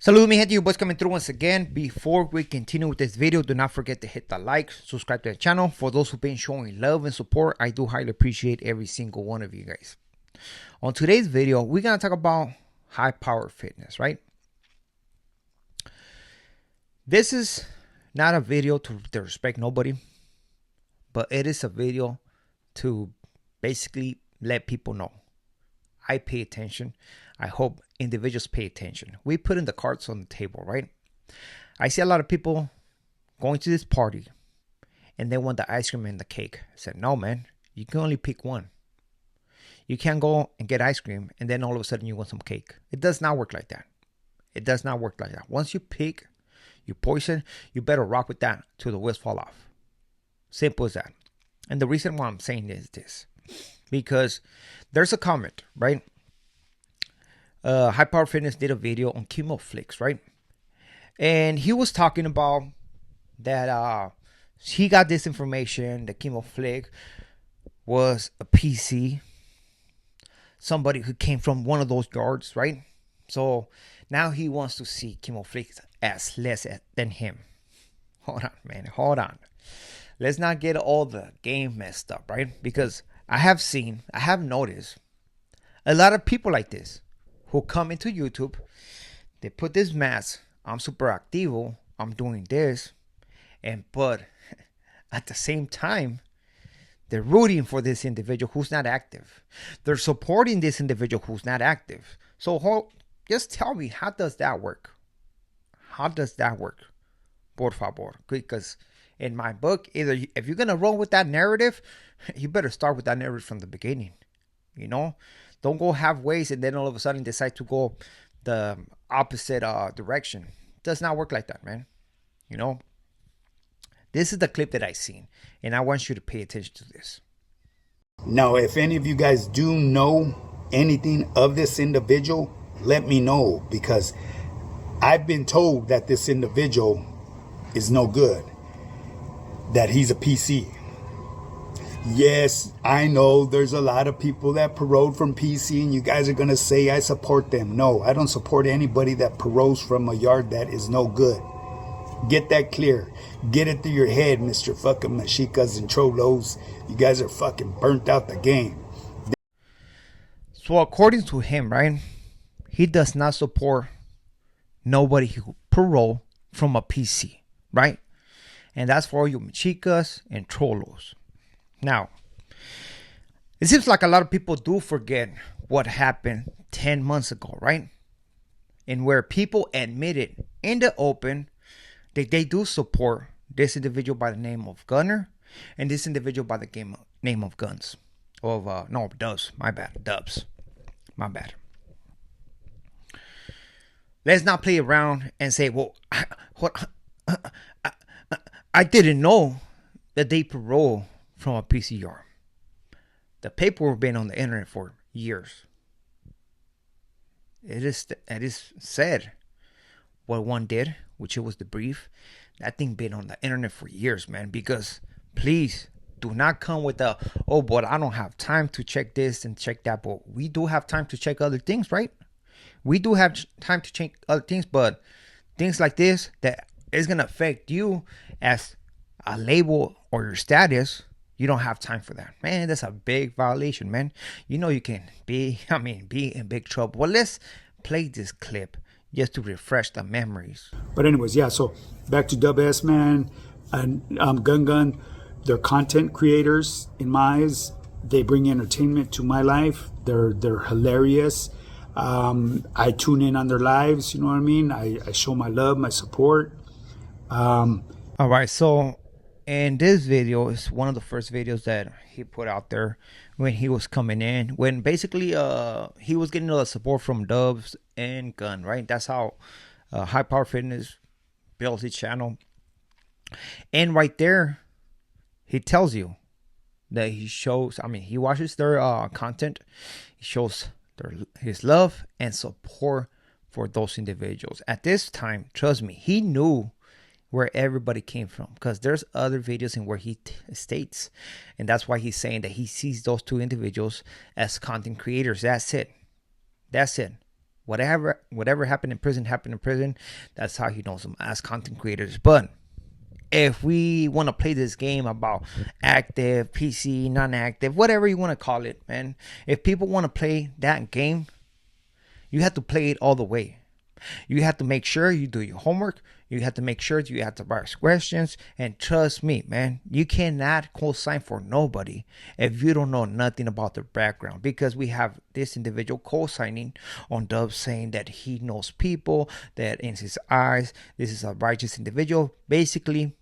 Salud mi gente, you boys coming through once again. Before we continue with this video, do not forget to hit the like, subscribe to the channel. For those who've been showing love and support, I do highly appreciate every single one of you guys. On today's video, we're going to talk about high power fitness, right? This is not a video to disrespect nobody, but it is a video to basically let people know I pay attention. I hope individuals pay attention. We put in the cards on the table, right? I see a lot of people going to this party and they want the ice cream and the cake. I said, no, man, you can only pick one. You can't go and get ice cream and then all of a sudden you want some cake. It does not work like that. It does not work like that. Once you pick your poison, you better rock with that till the wheels fall off. Simple as that. And the reason why I'm saying is this, because there's a comment, right? High Power Fitness did a video on ChemoFlix, right? And he was talking about that he got this information that ChemoFlix was a PC, somebody who came from one of those yards, right? So now he wants to see ChemoFlix as less than him. Hold on, man. Hold on. Let's not get all the game messed up, right? Because I have noticed a lot of people like this who come into YouTube, they put this mask, I'm super activo, I'm doing this, but at the same time, they're rooting for this individual who's not active. They're supporting this individual who's not active. So just tell me, how does that work? How does that work? Por favor. Because in my book, either if you're going to roll with that narrative, you better start with that narrative from the beginning. You know? Don't go halfway and then all of a sudden decide to go the opposite direction. It does not work like that, man. You know? This is the clip that I seen, and I want you to pay attention to this. Now, if any of you guys do know anything of this individual, let me know, because I've been told that this individual is no good, that he's a PC. Yes, I know there's a lot of people that parode from PC, and you guys are going to say I support them. No, I don't support anybody that parodes from a yard that is no good. Get that clear. Get it through your head, Mr. fucking Mexicas and Trolos. You guys are fucking burnt out the game. So according to him, right, he does not support nobody who parole from a PC, right? And that's for you Mexicas and Trolos. Now, it seems like a lot of people do forget what happened 10 months ago, right? And where people admitted in the open that they do support this individual by the name of Gunner and this individual by the name of Guns. Dubs. My bad. Dubs. My bad. Let's not play around and say, well, I didn't know that they parole from a PCR. The paperwork been on the internet for years. It is said what one did, which it was the brief. That thing been on the internet for years, man. Because please do not come with the, oh, but I don't have time to check this and check that. But we do have time to check other things, right? We do have time to check other things, but things like this that is gonna affect you as a label or your status, you don't have time for that, man. That's a big violation, man. You know you can be in big trouble. Well, let's play this clip just to refresh the memories. But anyways, yeah, so back to Dub S, man, and Gun. They're content creators in my eyes. They bring entertainment to my life. They're hilarious. I tune in on their lives, you know what I mean? I show my love, my support. All right, so and this video is one of the first videos that he put out there when he was coming in, when basically he was getting a lot of support from Dubs and Gun, right? That's how High Power Fitness built his channel. And right there, he tells you that he watches their content. He shows his love and support for those individuals. At this time, trust me, he knew where everybody came from, because there's other videos in where he states, and that's why he's saying that he sees those two individuals as content creators. That's it. Whatever happened in prison happened in prison. That's how he knows them as content creators. But if we want to play this game about active, PC, non-active, whatever you want to call it, man. If people want to play that game, you have to play it all the way. You have to make sure you do your homework. You have to make sure you have the right questions. And trust me, man, you cannot co-sign for nobody if you don't know nothing about their background. Because we have this individual co-signing on Dubs saying that he knows people, that in his eyes, this is a righteous individual. Basically,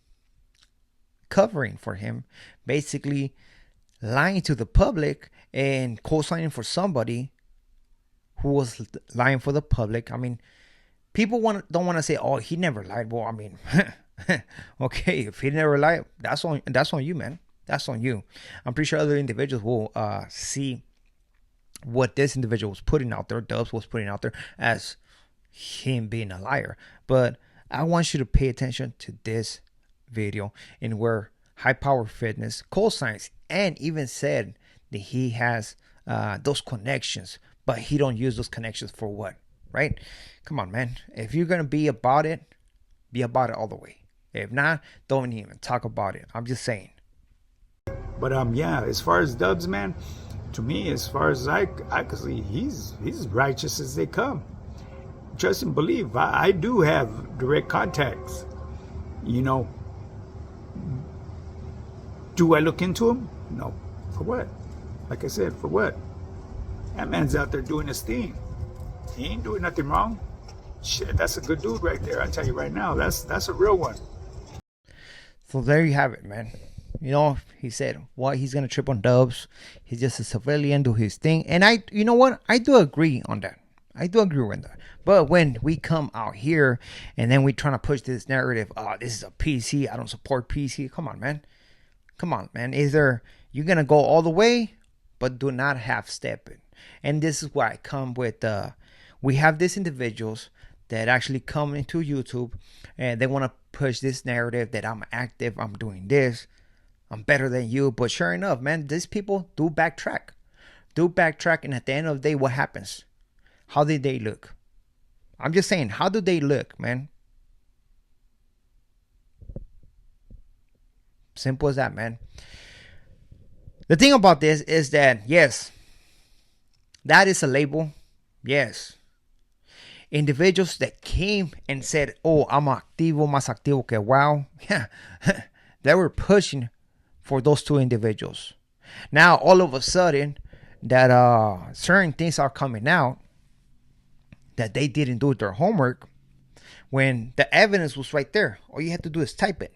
covering for him. Basically, lying to the public and co-signing for somebody who was lying for the public. I mean, people don't want to say, "Oh, he never lied." Well, I mean, okay, if he never lied, that's on you, man. That's on you. I'm pretty sure other individuals will see what this individual was putting out there, Dubs was putting out there, as him being a liar. But I want you to pay attention to this video, in where High Power Fitness co-signs and even said that he has those connections, but he don't use those connections for what, right? Come on, man. If you're going to be about it all the way. If not, don't even talk about it. I'm just saying. But yeah, as far as Dubs, man, to me, as far as I can see, he's as righteous as they come. Trust and believe. I do have direct contacts. You know, do I look into him? No. For what? Like I said, for what? That man's out there doing his thing. He ain't doing nothing wrong. Shit, that's a good dude right there. I tell you right now, that's a real one. So there you have it, man. You know, he said, what, he's gonna trip on Dubs. He's just a civilian, do his thing. And you know what? I do agree on that. I do agree with that. But when we come out here and then we trying to push this narrative, this is a PC, I don't support PC. Come on, man. Come on, man. You're gonna go all the way, but do not half step it. And this is why I come with we have these individuals that actually come into YouTube and they want to push this narrative that I'm active, I'm doing this, I'm better than you. But sure enough, man, these people do backtrack. And at the end of the day, what happens? How did they look? I'm just saying, how do they look, man? Simple as that, man. The thing about this is that, yes, that is a label. Yes. Individuals that came and said, "Oh, I'm activo, más activo que wow." Yeah. They were pushing for those two individuals. Now, all of a sudden, that certain things are coming out that they didn't do their homework when the evidence was right there. All you have to do is type it.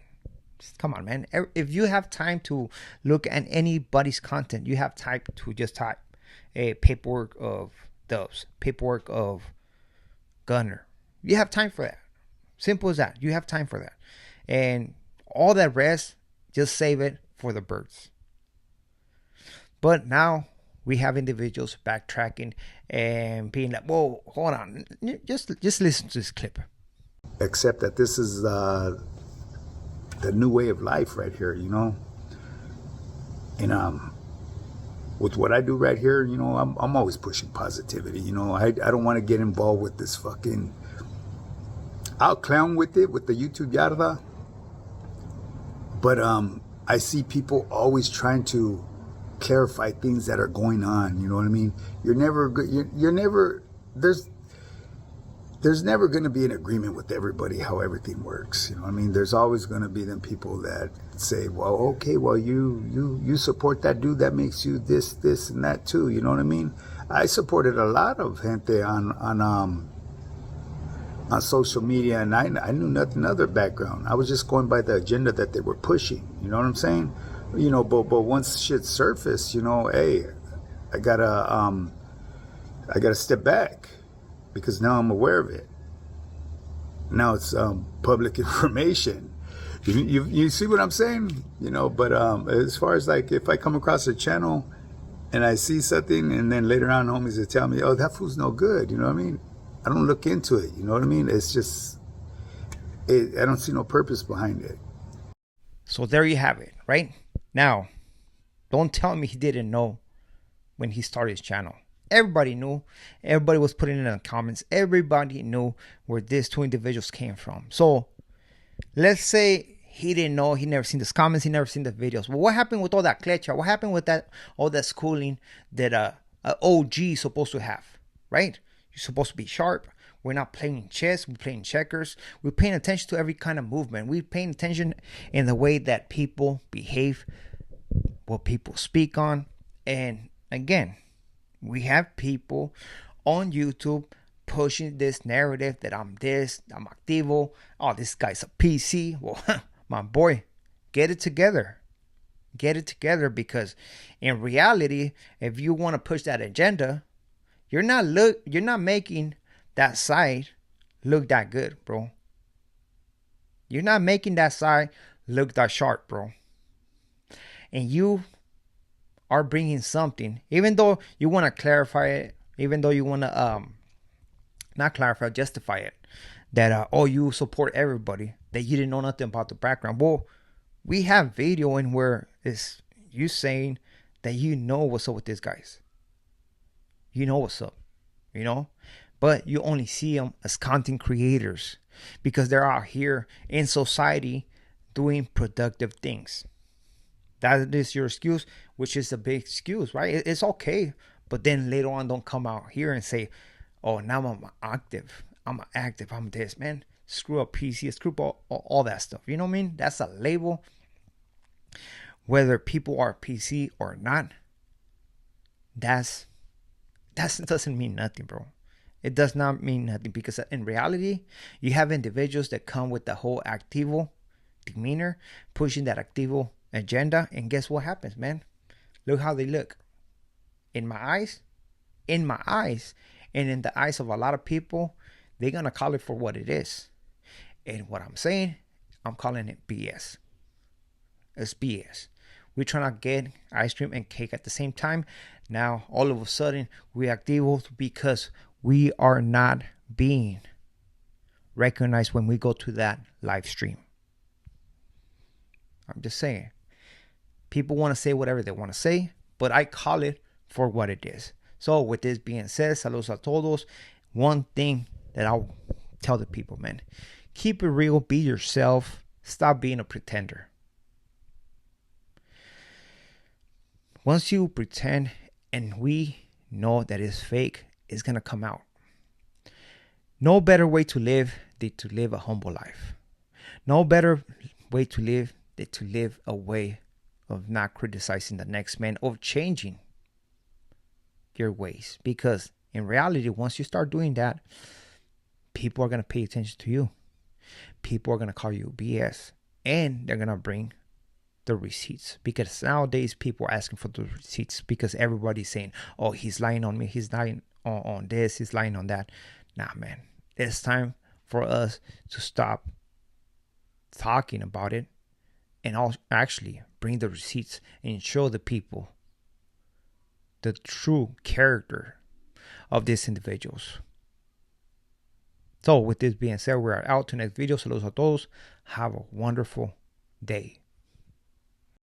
Come on, man. If you have time to look at anybody's content, you have time to just type a paperwork of Dubs, paperwork of Gunner. You have time for that. Simple as that. You have time for that. And all that rest, just save it for the birds. But now we have individuals backtracking and being like, "Whoa, hold on. Just listen to this clip." Except that this is the new way of life right here, you know. And with what I do right here, you know, I'm always pushing positivity. You know, I don't want to get involved with this fucking. I'll clown with it with the YouTube yarda, but I see people always trying to clarify things that are going on. You know what I mean? You're never there's never going to be an agreement with everybody how everything works. You know what I mean? There's always going to be them people that say, "Well, okay, well, you support that dude that makes you this, and that too." You know what I mean? I supported a lot of gente on social media, and I knew nothing other background. I was just going by the agenda that they were pushing. You know what I'm saying? You know, but once shit surfaced, you know, hey, I gotta step back. Because now I'm aware of it. Now it's public information. You see what I'm saying? You know, but as far as like if I come across a channel and I see something and then later on homies will tell me, "Oh, that food's no good," you know what I mean? I don't look into it, you know what I mean? It's just, I don't see no purpose behind it. So there you have it, right? Now, don't tell me he didn't know when he started his channel. Everybody knew. Everybody was putting it in the comments. Everybody knew where these two individuals came from. So let's say he didn't know. He never seen the comments. He never seen the videos. Well, what happened with all that klecha? What happened with that all that schooling that a OG is supposed to have, right? You're supposed to be sharp. We're not playing chess. We're playing checkers. We're paying attention to every kind of movement. We're paying attention in the way that people behave, what people speak on. And again, we have people on YouTube pushing this narrative that I'm activo. Oh, this guy's a PC. Well, my boy, get it together. Get it together, because in reality, if you want to push that agenda, you're not making that side look that good, bro. You're not making that side look that sharp, bro. And you are bringing something, even though you want to clarify it, even though you want to not clarify, justify it, that you support everybody, that you didn't know nothing about the background. Well, we have video in where it's you saying that you know what's up with these guys. You know what's up, but you only see them as content creators because they're out here in society doing productive things. That is your excuse, which is a big excuse, right? It's okay. But then later on, don't come out here and say, oh, now I'm active. I'm this, man. Screw up PC, screw up all that stuff. You know what I mean? That's a label. Whether people are PC or not, that doesn't mean nothing, bro. It does not mean nothing, because in reality, you have individuals that come with the whole activo demeanor, pushing that activo agenda, and guess what happens, man? Look how they look. In my eyes, and in the eyes of a lot of people, they're gonna call it for what it is. And what I'm saying, I'm calling it BS. It's BS. We're trying to get ice cream and cake at the same time. Now, all of a sudden, we're activo because we are not being recognized when we go to that live stream. I'm just saying. People want to say whatever they want to say, but I call it for what it is. So with this being said, saludos a todos. One thing that I'll tell the people, man, keep it real, be yourself, stop being a pretender. Once you pretend and we know that it's fake, it's going to come out. No better way to live than to live a humble life. No better way to live than to live a way of not criticizing the next man, of changing your ways. Because in reality, once you start doing that, people are going to pay attention to you. People are going to call you BS, and they're going to bring the receipts, because nowadays people are asking for the receipts because everybody's saying, oh, he's lying on me, he's lying on this, he's lying on that. Nah, man, it's time for us to stop talking about it and actually bring the receipts and show the people the true character of these individuals. So with this being said, we are out to next video. Saludos a todos. Have a wonderful day.